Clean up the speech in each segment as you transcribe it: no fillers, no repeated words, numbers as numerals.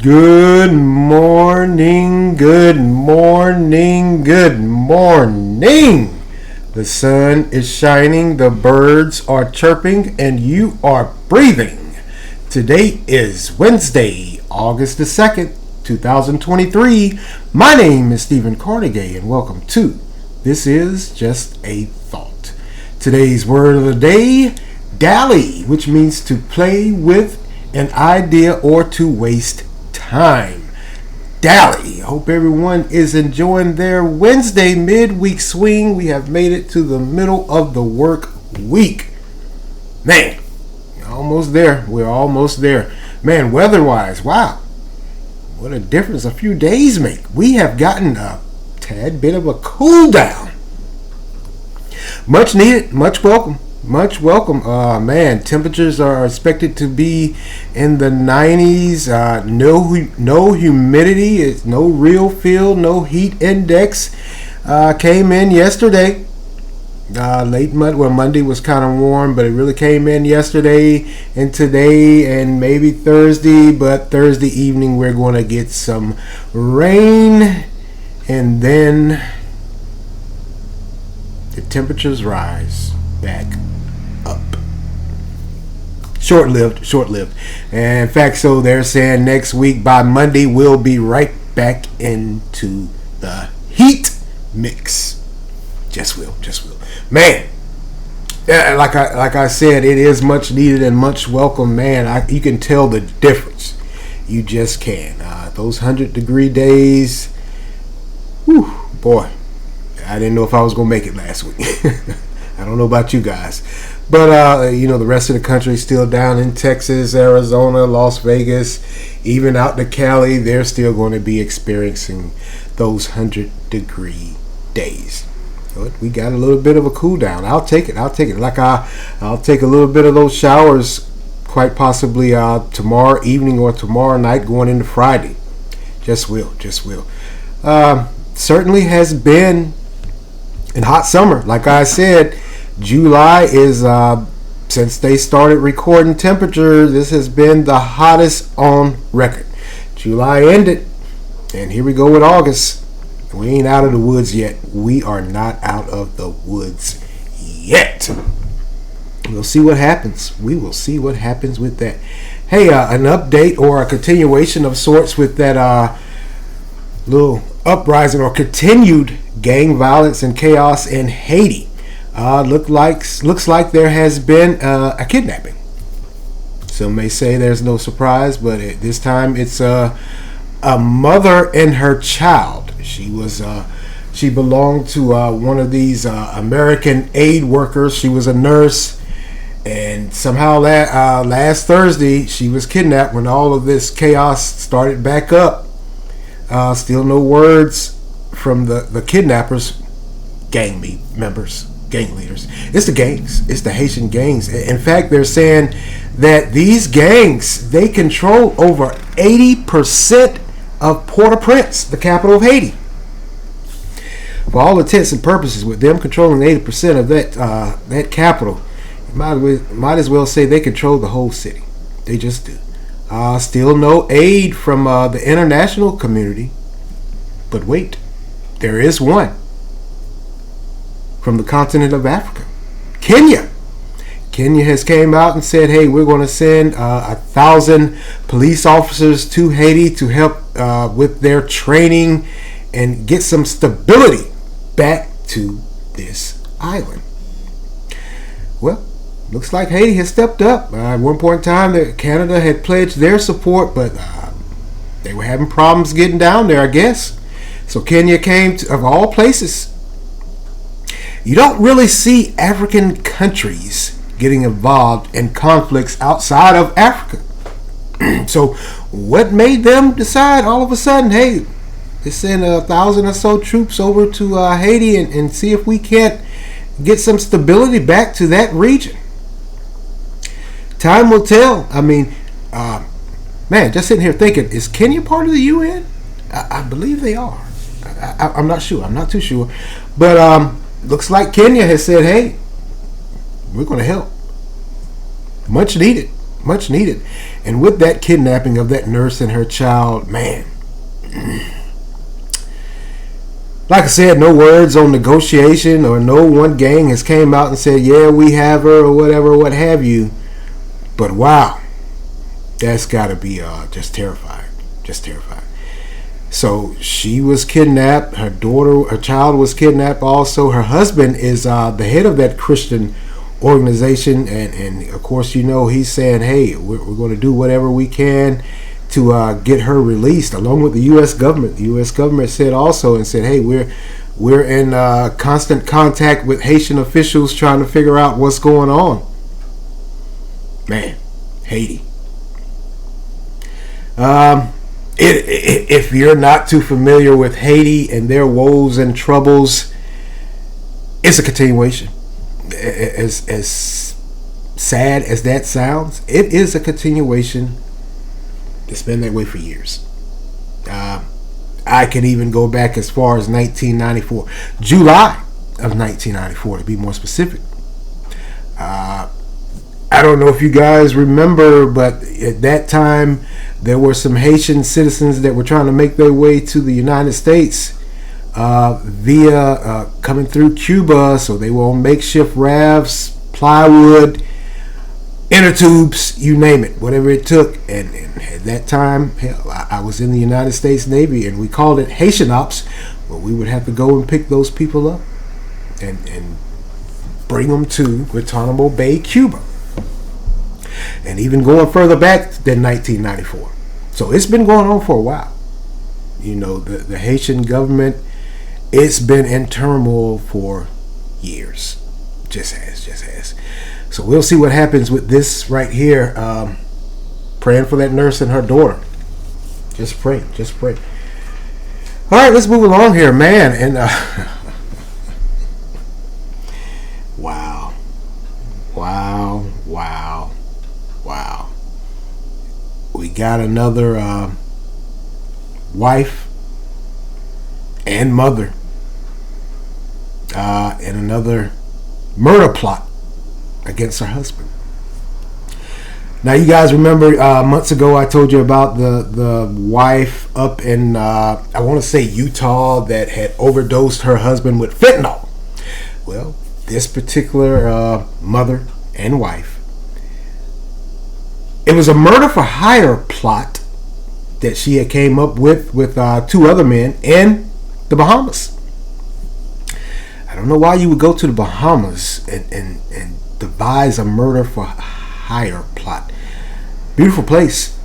Good morning, good morning, good morning. The sun is shining, the birds are chirping, and you are breathing. Today is Wednesday, August the 2nd, 2023. My name is Stephen Carnegie, and welcome to This Is Just a Thought. Today's word of the day, dally, which means to play with an idea or to waste time. Dally. I hope everyone is enjoying their Wednesday midweek swing. We have made it to the middle of the work week. Man, almost there. We're almost there. Man, weather-wise, wow. What a difference a few days make. We have gotten a tad bit of a cool down. Much needed, much welcome. Much welcome. Man, temperatures are expected to be in the 90s. No humidity. It's no real feel. No heat index. Came in yesterday. Late Monday was kind of warm, but it really came in yesterday and today and maybe Thursday. But Thursday evening we're going to get some rain, and then the temperatures rise back up. Short-lived. And in fact, so they're saying next week by Monday we'll be right back into the heat mix. Just will. Man, like I said, it is much needed and much welcome. Man, you can tell the difference. You just can. Those 100-degree days, whew, boy, I didn't know if I was going to make it last week. I don't know about you guys. But, the rest of the country is still down in Texas, Arizona, Las Vegas, even out to Cali. They're still going to be experiencing those 100-degree days. But we got a little bit of a cool down. I'll take it. Like I'll take a little bit of those showers quite possibly tomorrow evening or tomorrow night going into Friday. Just will. Certainly has been in hot summer. Like I said, July is, since they started recording temperature, this has been the hottest on record. July ended, and here we go with August. We ain't out of the woods yet. We are not out of the woods yet. We'll see what happens. We will see what happens with that. Hey, an update or a continuation of sorts with that little uprising or continued gang violence and chaos in Haiti. Looks like there has been a kidnapping. Some may say there's no surprise, but this time it's a mother and her child. She belonged to one of these American aid workers. She was a nurse, and somehow last Thursday she was kidnapped when all of this chaos started back up. Still no words from the kidnappers, gang leaders. It's the gangs. It's the Haitian gangs. In fact, they're saying that these gangs, they control over 80% of Port-au-Prince, the capital of Haiti. For all intents and purposes, with them controlling 80% of that capital, you might as well say they control the whole city. They just do. Still no aid from the international community. But wait, there is one. From the continent of Africa. Kenya has came out and said, hey, we're going to send 1,000 police officers to Haiti to help with their training and get some stability back to this island. Well, looks like Haiti has stepped up. At one point in time, Canada had pledged their support, but they were having problems getting down there, I guess. So Kenya came to, of all places. You don't really see African countries getting involved in conflicts outside of Africa. So what made them decide all of a sudden, hey, let's send 1,000 or so troops over to Haiti and see if we can't get some stability back to that region? Time will tell. I mean, man, just sitting here thinking, is Kenya part of the UN? I believe they are. I'm not sure. I'm not too sure. But looks like Kenya has said, hey, we're going to help. Much needed. much needed. And with that kidnapping of that nurse and her child, man, like I said, no words on negotiation, or no one gang has came out and said, yeah, we have her, or whatever, what have you. But wow, that's got to be just terrifying. Just terrifying. So she was kidnapped. Her child was kidnapped also. Her husband is the head of that Christian organization. And of course, he's saying, hey, we're going to do whatever we can to get her released, along with the U.S. government. The U.S. government said also, and said, hey, we're in constant contact with Haitian officials trying to figure out what's going on. Man, Haiti. If you're not too familiar with Haiti and their woes and troubles, it's a continuation. As sad as that sounds, it is a continuation. It's been that way for years. I can even go back as far as 1994, July of 1994 to be more specific. I don't know if you guys remember, but at that time there were some Haitian citizens that were trying to make their way to the United States via coming through Cuba. So they were on makeshift rafts, plywood, inner tubes, you name it, whatever it took. And at that time, hell, I was in the United States Navy, and we called it Haitian Ops. But we would have to go and pick those people up and bring them to Guantanamo Bay, Cuba. And even going further back than 1994. So it's been going on for a while. The Haitian government, it's been in turmoil for years. Just has. So we'll see what happens with this right here. Praying for that nurse and her daughter. Just pray. All right, let's move along here, man. And Wow. We got another wife and mother in another murder plot against her husband. Now, you guys remember months ago I told you about the wife up in, I want to say Utah, that had overdosed her husband with fentanyl. Well, this particular mother and wife, it was a murder for hire plot that she had came up with two other men in the Bahamas. I don't know why you would go to the Bahamas and devise a murder for hire plot. Beautiful place.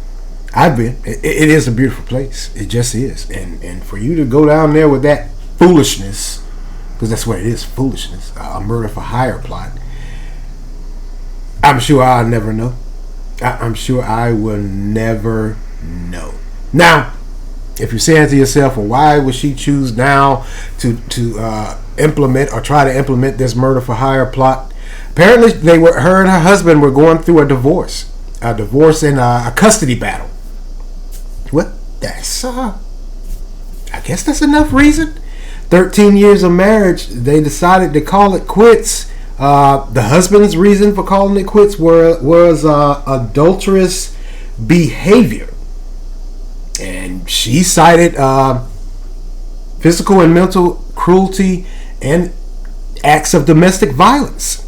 I've been. It is a beautiful place. It just is. And for you to go down there with that foolishness, because that's what it is, foolishness, a murder for hire plot, I'm sure I'll never know. I'm sure I will never know. Now, if you're saying to yourself, well, why would she choose now to implement or try to implement this murder for hire plot? Apparently, her and her husband were going through a divorce and a custody battle. Well, that's I guess that's enough reason. 13 years of marriage, they decided to call it quits. The husband's reason for calling it quits was adulterous behavior. And she cited physical and mental cruelty and acts of domestic violence.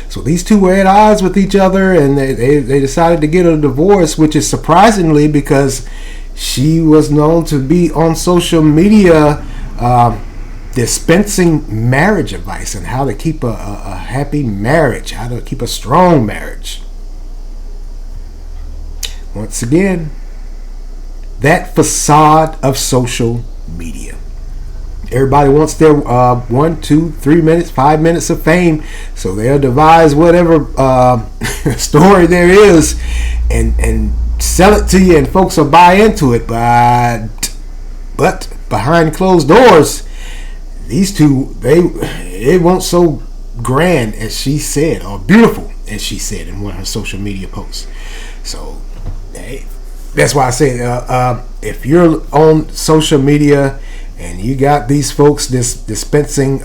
So these two were at odds with each other, and they decided to get a divorce, which is surprisingly because she was known to be on social media dispensing marriage advice and how to keep a happy marriage, how to keep a strong marriage. Once again, that facade of social media. Everybody wants their 1, 2, 3 minutes, 5 minutes of fame, so they'll devise whatever story there is and sell it to you, and folks will buy into it. But behind closed doors, these two, it wasn't so grand as she said, or beautiful as she said in one of her social media posts. So, hey, that's why I say, if you're on social media and you got these folks dispensing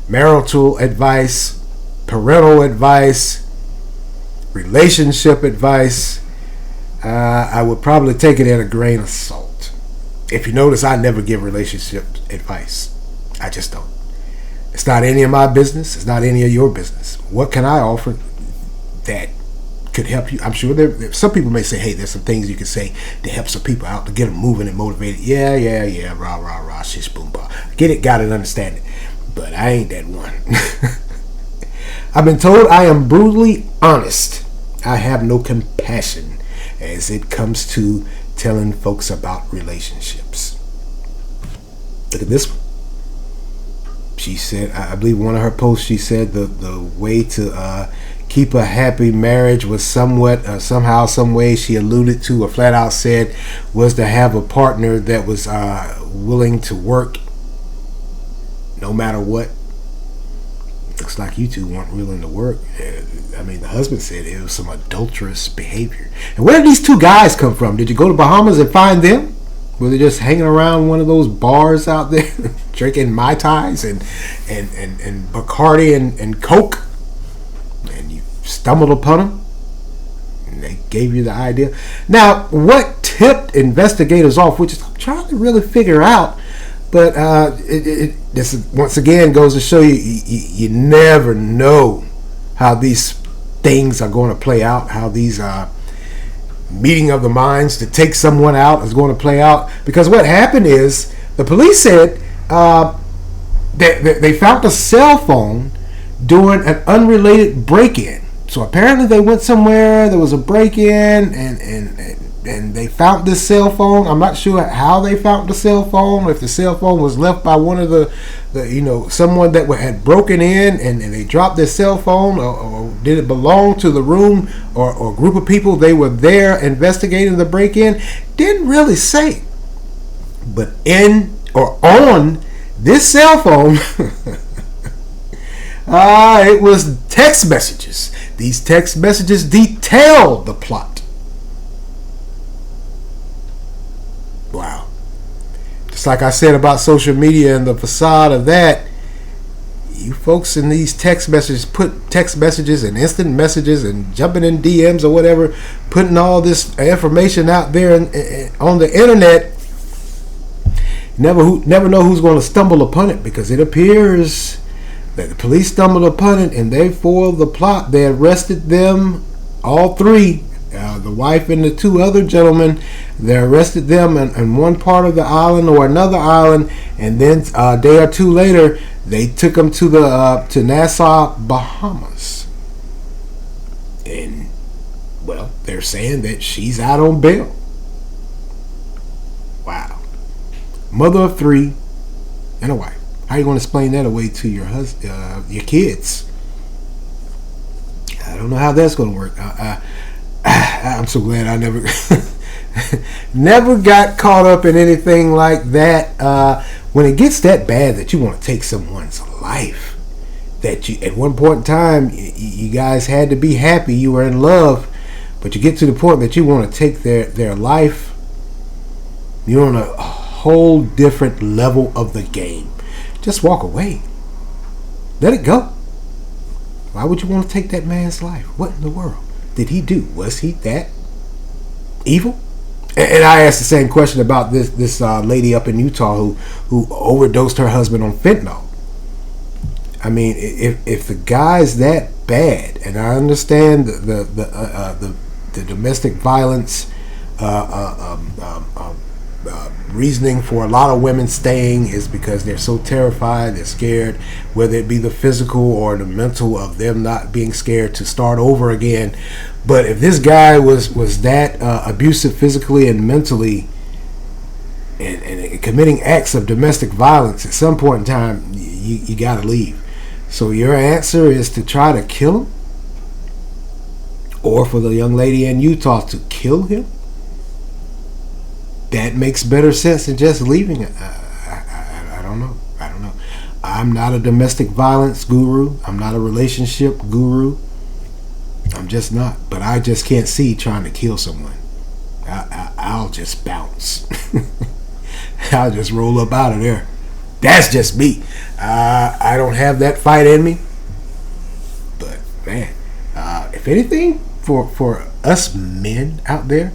marital advice, parental advice, relationship advice, I would probably take it at a grain of salt. If you notice, I never give relationship advice. I just don't. It's not any of my business. It's not any of your business. What can I offer that could help you? I'm sure there some people may say, hey, there's some things you can say to help some people out, to get them moving and motivated. Yeah, rah, rah, rah, shish, boom, bah. Get it, got it, understand it. But I ain't that one. I've been told I am brutally honest. I have no compassion as it comes to telling folks about relationships. Look at this one. She said, I believe one of her posts, she said the way to keep a happy marriage was somewhat, somehow, some way she alluded to or flat out said, was to have a partner that was willing to work no matter what. Looks like you two weren't willing to work. I mean, the husband said it was some adulterous behavior. And where did these two guys come from? Did you go to Bahamas and find them? Were they just hanging around one of those bars out there, drinking Mai Tais and Bacardi and Coke? And you stumbled upon them? And they gave you the idea. Now, what tipped investigators off, which is I'm trying to really figure out, but this once again goes to show you never know how these things are going to play out, how these meeting of the minds to take someone out is going to play out. Because what happened is the police said they found a cell phone during an unrelated break-in. So apparently they went somewhere, there was a break-in, and they found this cell phone. I'm not sure how they found the cell phone, or if the cell phone was left by one of the someone that had broken in and they dropped their cell phone, or did it belong to the room or group of people they were there investigating the break-in. Didn't really say. But in or on this cell phone, it was text messages. These text messages detailed the plot. Wow. Just like I said about social media and the facade of that, you folks in these text messages put text messages and instant messages and jumping in DMs or whatever, putting all this information out there on the internet. Never know who's going to stumble upon it, because it appears that the police stumbled upon it and they foiled the plot. They arrested them, all three, the wife and the two other gentlemen. They arrested them in one part of the island or another island, and then a day or two later they took them to Nassau, Bahamas. And well, they're saying that she's out on bail. Wow. Mother of three and a wife. How are you going to explain that away to your husband, your kids? I don't know how that's going to work. I'm so glad I never never got caught up in anything like that. When it gets that bad that you want to take someone's life, that you at one point in time you guys had to be happy, you were in love, but you get to the point that you want to take their life, you're on a whole different level of the game. Just walk away. Let it go. Why would you want to take that man's life? What in the world did he do? Was he that evil? And I asked the same question about this lady up in Utah who overdosed her husband on fentanyl. I mean, if the guy's that bad, and I understand the domestic violence reasoning for a lot of women staying is because they're so terrified, they're scared, whether it be the physical or the mental of them not being scared to start over again. But if this guy was that abusive physically and mentally and committing acts of domestic violence, at some point in time you got to leave. So your answer is to try to kill him, or for the young lady in Utah to kill him? That makes better sense than just leaving it. I don't know. I'm not a domestic violence guru. I'm not a relationship guru. I'm just not. But I just can't see trying to kill someone. I'll just bounce. I'll just roll up out of there. That's just me. I don't have that fight in me. But man, if anything, for us men out there,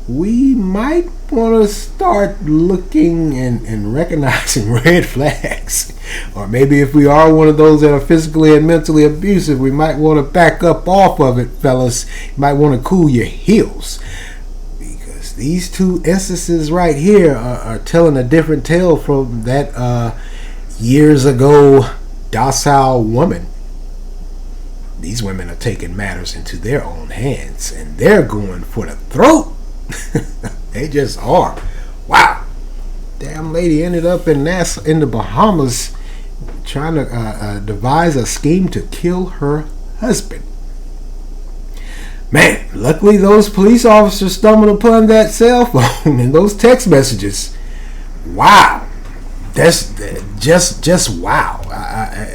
we might want to start looking and recognizing red flags. Or maybe if we are one of those that are physically and mentally abusive, we might want to back up off of it, fellas. You might want to cool your heels. Because these two instances right here are telling a different tale from that years ago docile woman. These women are taking matters into their own hands, and they're going for the throat. They just are. Wow. Damn lady ended up in the Bahamas trying to devise a scheme to kill her husband. Man, luckily those police officers stumbled upon that cell phone and those text messages. Wow. That's just wow.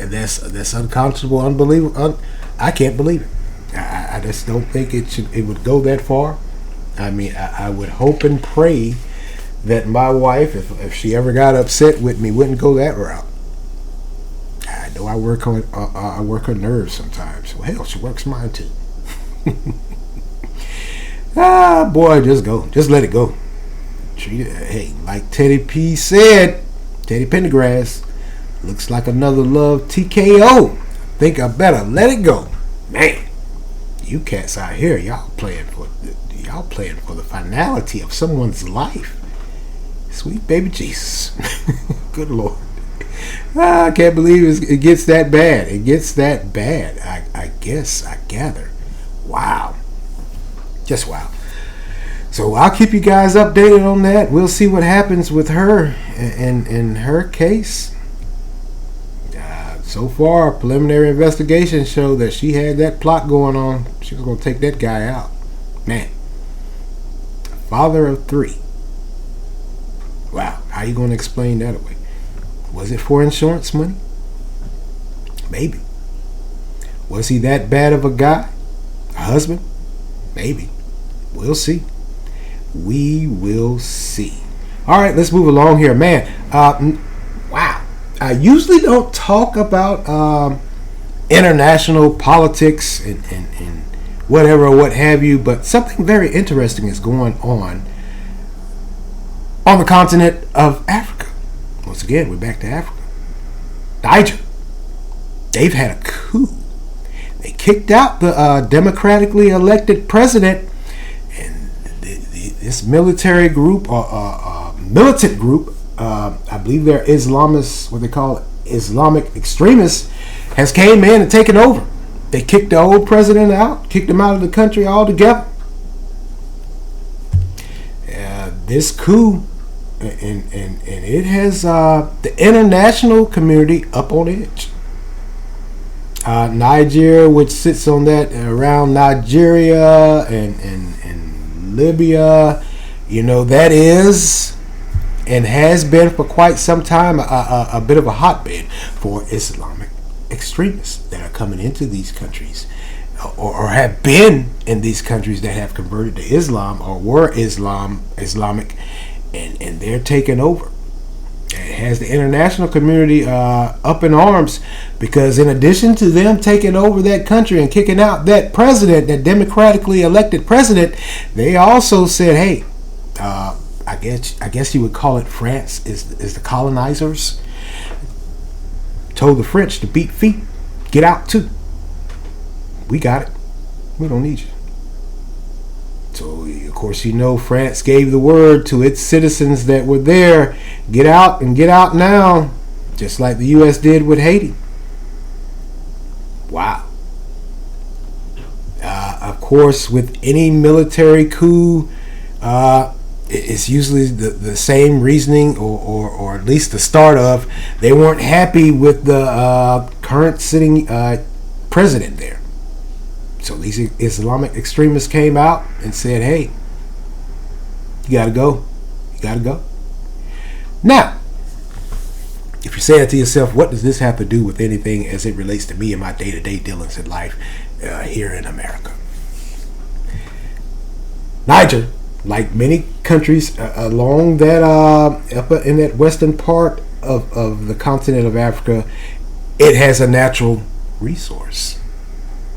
That's unconscionable, unbelievable. I can't believe it. I just don't think it would go that far. I mean, I would hope and pray that my wife, if she ever got upset with me, wouldn't go that route. I know I work her nerves sometimes. Well, hell, she works mine too. Boy, just go. Just let it go. Treat it. Hey, like Teddy P said, Teddy Pendergrass, looks like another love TKO. Think I better let it go. Man, you cats out here, y'all playing for the finality of someone's life. Sweet baby Jesus. Good Lord. I can't believe it gets that bad. It gets that bad. I guess, I gather. Wow. Just wow. So I'll keep you guys updated on that. We'll see what happens with her in her case. So far, preliminary investigations show that she had that plot going on. She was going to take that guy out. Man. Father of 3. Wow. How you going to explain that away? Was it for insurance money? Maybe. Was he that bad of a guy? A husband? Maybe. We'll see. We will see. All right, let's move along here. Man, wow. I usually don't talk about international politics and whatever or what have you, but something very interesting is going on the continent of Africa. Once again, we're back to Africa. Niger. They've had a coup. They kicked out the democratically elected president, and this military group, militant group, I believe they're Islamists, what they call Islamic extremists, has came in and taken over. They kicked the old president out, kicked him out of the country altogether. This coup, and it has the international community up on edge. Niger, which sits on that around Nigeria and Libya, that is and has been for quite some time a bit of a hotbed for Islamic extremists that are coming into these countries or have been in these countries that have converted to Islam or were Islamic, and they're taking over. It has the international community up in arms because in addition to them taking over that country and kicking out that president, that democratically elected president, they also said, hey, I guess you would call it France is the colonizers, told the French to beat feet, get out too. We got it. We don't need you. So, of course, France gave the word to its citizens that were there, get out and get out now, just like the U.S. did with Haiti. Wow. Of course, with any military coup, it's usually the same reasoning, or at least the start of, they weren't happy with the current sitting president there. So these Islamic extremists came out and said, hey, you gotta go. You gotta go. Now, if you're saying to yourself, what does this have to do with anything as it relates to me and my day-to-day dealings in life here in America? Niger, like many countries along that up in that western part of the continent of Africa, it has a natural resource.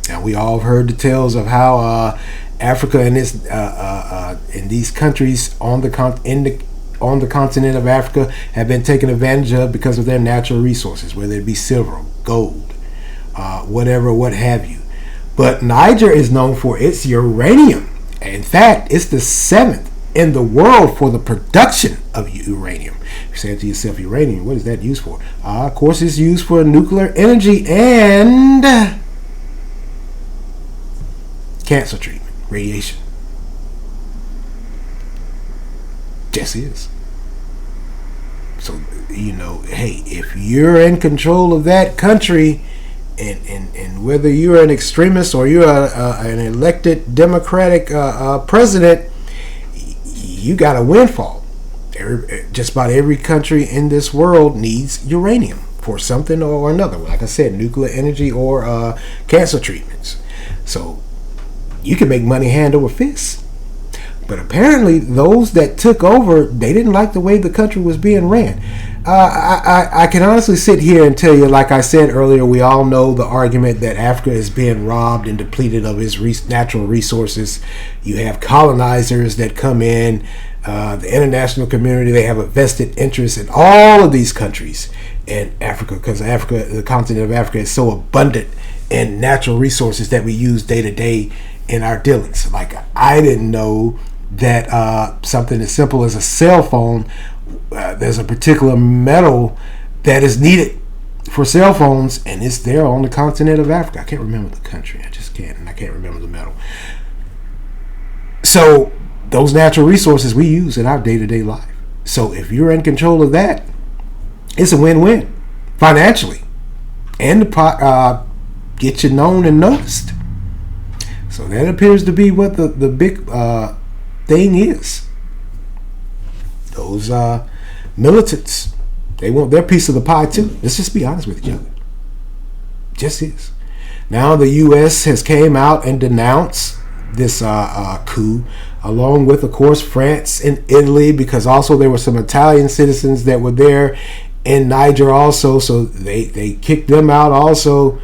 Now we all have heard the tales of how Africa and this in these countries on the continent of Africa have been taken advantage of because of their natural resources, whether it be silver, gold, whatever, what have you. But Niger is known for its uranium. In fact, it's the 7th in the world for the production of uranium. You say to yourself, uranium, what is that used for? Of course, it's used for nuclear energy and cancer treatment, radiation. Just is. So, hey, if you're in control of that country, and whether you're an extremist or you're an elected Democratic president, you got a windfall. Just about every country in this world needs uranium for something or another. Like I said, nuclear energy or cancer treatments. So you can make money hand over fist. But apparently those that took over, they didn't like the way the country was being ran. I can honestly sit here and tell you, like I said earlier, we all know the argument that Africa is being robbed and depleted of its natural resources. You have colonizers that come in, the international community, they have a vested interest in all of these countries in Africa, because Africa, the continent of Africa, is so abundant in natural resources that we use day to day in our dealings. Like, I didn't know that something as simple as a cell phone, there's a particular metal that is needed for cell phones, and it's there on the continent of Africa. I can't remember the country. I just can't, and I can't remember the metal. So those natural resources we use in our day-to-day life. So if you're in control of that, it's a win-win financially, and to get you known and noticed. So that appears to be what the big thing is. Those militants, they want their piece of the pie too. Let's just be honest with each other. Just is. Now the U.S. has came out and denounced this coup, along with, of course, France and Italy, because also there were some Italian citizens that were there in Niger also, so they kicked them out also.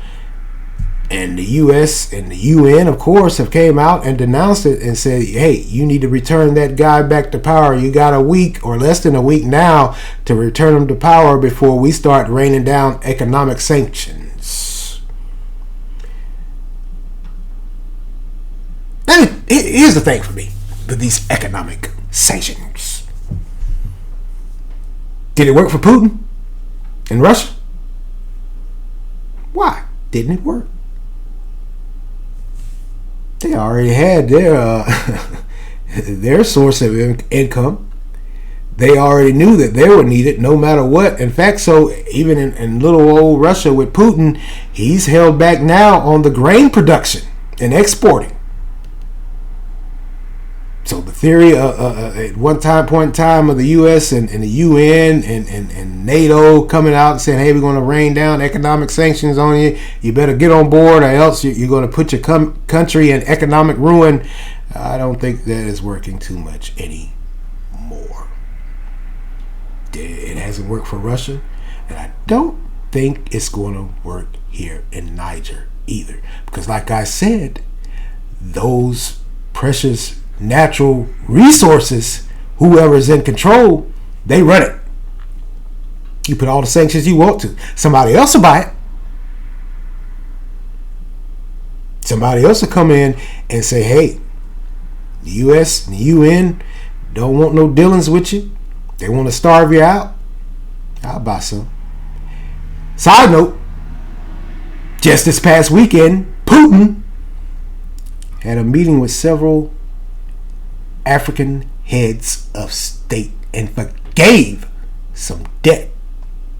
And the U.S. and the UN, of course, have came out and denounced it and said, hey, you need to return that guy back to power. You got a week or less than a week now to return him to power before we start raining down economic sanctions. And here's the thing for me with these economic sanctions. Did it work for Putin and Russia? Why didn't it work? They already had their source of income. They already knew that they were needed no matter what. In fact, so even in little old Russia with Putin, he's held back now on the grain production and exporting. So the theory at one point in time of the U.S. and the UN and NATO coming out and saying, hey, we're going to rain down economic sanctions on you. You better get on board or else you're going to put your country in economic ruin. I don't think that is working too much anymore. It hasn't worked for Russia, and I don't think it's going to work here in Niger either. Because like I said, those precious natural resources, whoever's in control, they run it. You put all the sanctions you want to. Somebody else will buy it. Somebody else will come in and say, hey, the U.S. and the UN don't want no dealings with you. They want to starve you out. I'll buy some. Side note, just this past weekend, Putin had a meeting with several African heads of state and forgave some debt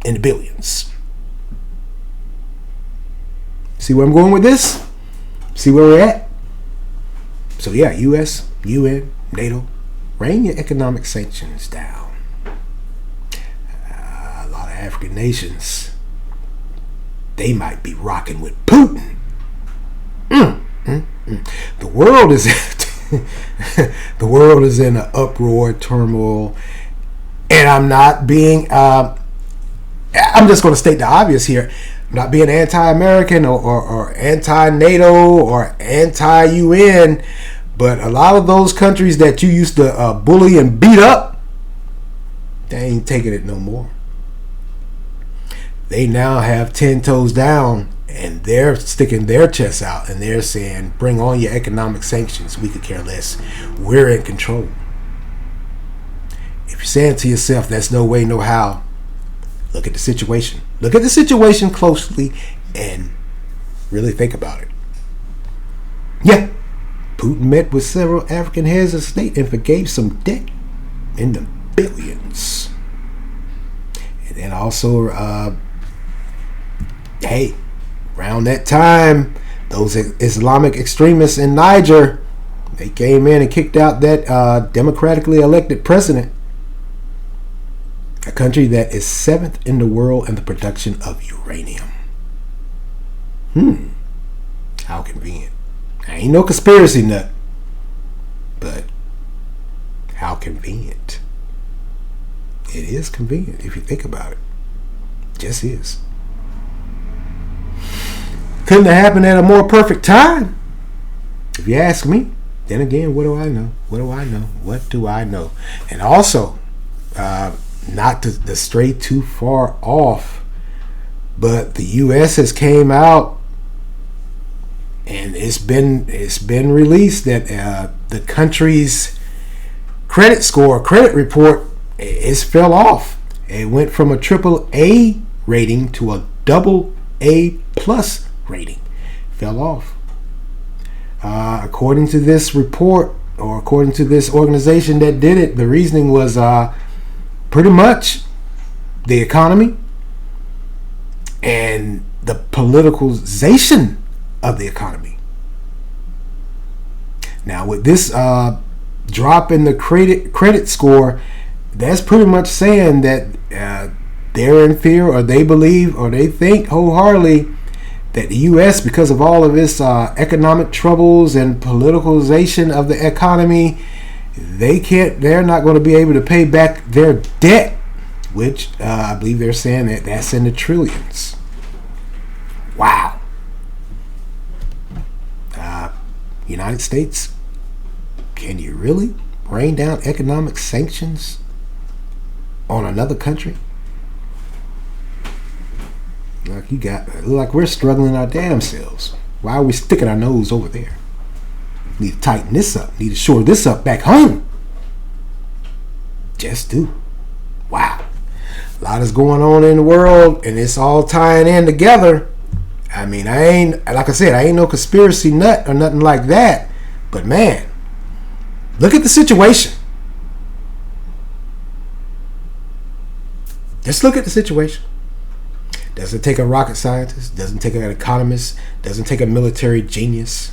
in the billions. See where I'm going with this? See where we're at? So yeah, U.S., UN, NATO, rain your economic sanctions down. A lot of African nations, they might be rocking with Putin. The world is the world is in an uproar, turmoil, and I'm not being I'm just going to state the obvious here. not being anti-American or anti-NATO or anti-UN, but a lot of those countries that you used to bully and beat up, they ain't taking it no more. They now have 10 toes down, and they're sticking their chests out, and they're saying, bring on your economic sanctions. We could care less. We're in control. If you're saying to yourself, that's no way, no how, look at the situation. Look at the situation closely and really think about it. Yeah, Putin met with several African heads of state and forgave some debt in the billions. And then also, around that time, those Islamic extremists in Niger, they came in and kicked out that democratically elected president. A country that is 7th in the world in the production of uranium. How convenient. I ain't no conspiracy nut, but how convenient. It is convenient if you think about it. Just is. Couldn't have happened at a more perfect time, if you ask me. Then again, what do I know? What do I know? What do I know? And also, not to stray too far off, but the U.S. has came out and it's been released that the country's credit report is fell off. It went from a AAA rating to a AA+ rating. Fell off. According to this report, or according to this organization that did it, the reasoning was pretty much the economy and the politicalization of the economy. Now, with this drop in the credit score, that's pretty much saying that they're in fear, or they believe, or they think wholeheartedly that the U.S., because of all of its economic troubles and politicalization of the economy, they're not going to be able to pay back their debt, which I believe they're saying that's in the trillions. Wow. United States, can you really rain down economic sanctions on another country? Like we're struggling our damn selves. Why are we sticking our nose over there? Need to tighten this up. Need to shore this up back home. Just do. Wow. A lot is going on in the world, and it's all tying in together. I mean, I ain't no conspiracy nut or nothing like that. But man, look at the situation. Just look at the situation. Doesn't take a rocket scientist, doesn't take an economist, doesn't take a military genius,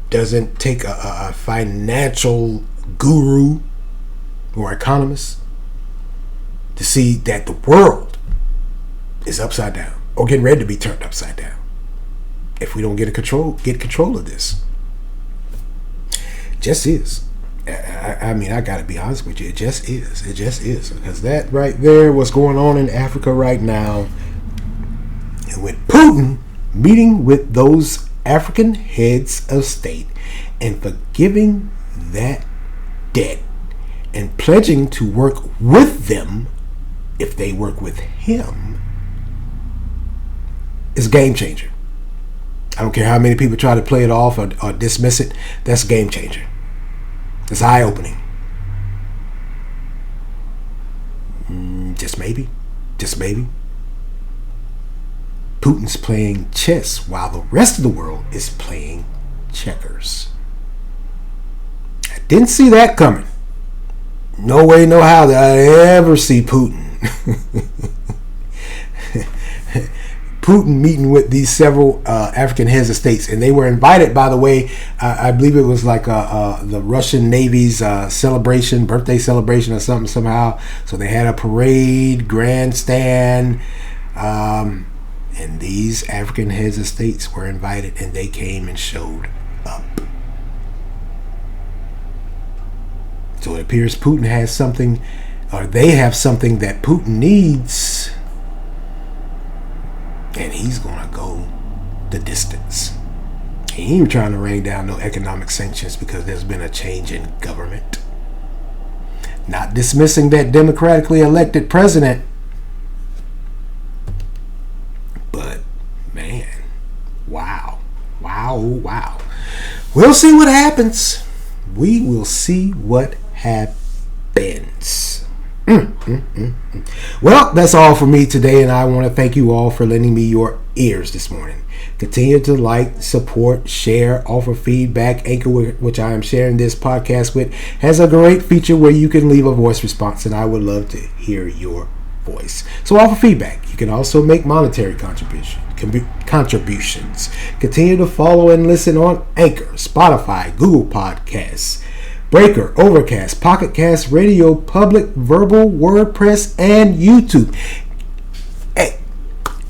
doesn't take a financial guru or economist to see that the world is upside down or getting ready to be turned upside down if we don't get control of this. Just is. I mean, I gotta be honest with you. It just is. Because that right there, what's going on in Africa right now, and with Putin meeting with those African heads of state and forgiving that debt and pledging to work with them if they work with him, is a game changer. I don't care how many people try to play it off or dismiss it. That's a game changer. It's eye-opening. Just maybe. Putin's playing chess while the rest of the world is playing checkers. I didn't see that coming. No way, no how did I ever see Putin. Putin meeting with these several African heads of states, and they were invited, by the way, I believe it was like the Russian Navy's birthday celebration or something somehow. So they had a parade, grandstand, and these African heads of states were invited, and they came and showed up. So it appears Putin has something, or they have something that Putin needs. he's going to go the distance. He ain't even trying to rain down no economic sanctions because there's been a change in government. Not dismissing that democratically elected president. But, man, wow. We'll see what happens. We will see what happens. Well, that's all for me today, and I want to thank you all for lending me your ears this morning. Continue to like, support, share, offer feedback. Anchor, which I am sharing this podcast with, has a great feature where you can leave a voice response, and I would love to hear your voice. So offer feedback. You can also make monetary contributions. Continue to follow and listen on Anchor, Spotify, Google Podcasts, Breaker, Overcast, Pocket Cast, Radio Public, Verbal, WordPress, and YouTube. Hey,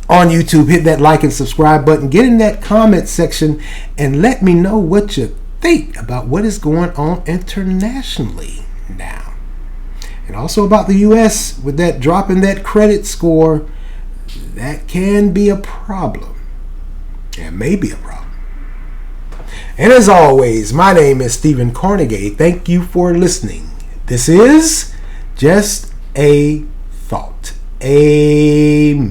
on YouTube, hit that like and subscribe button. Get in that comment section and let me know what you think about what is going on internationally now. And also about the U.S. with that drop in that credit score. That can be a problem. It may be a problem. And as always, my name is Stephen Carnegie. Thank you for listening. This is Just a Thought. Amen.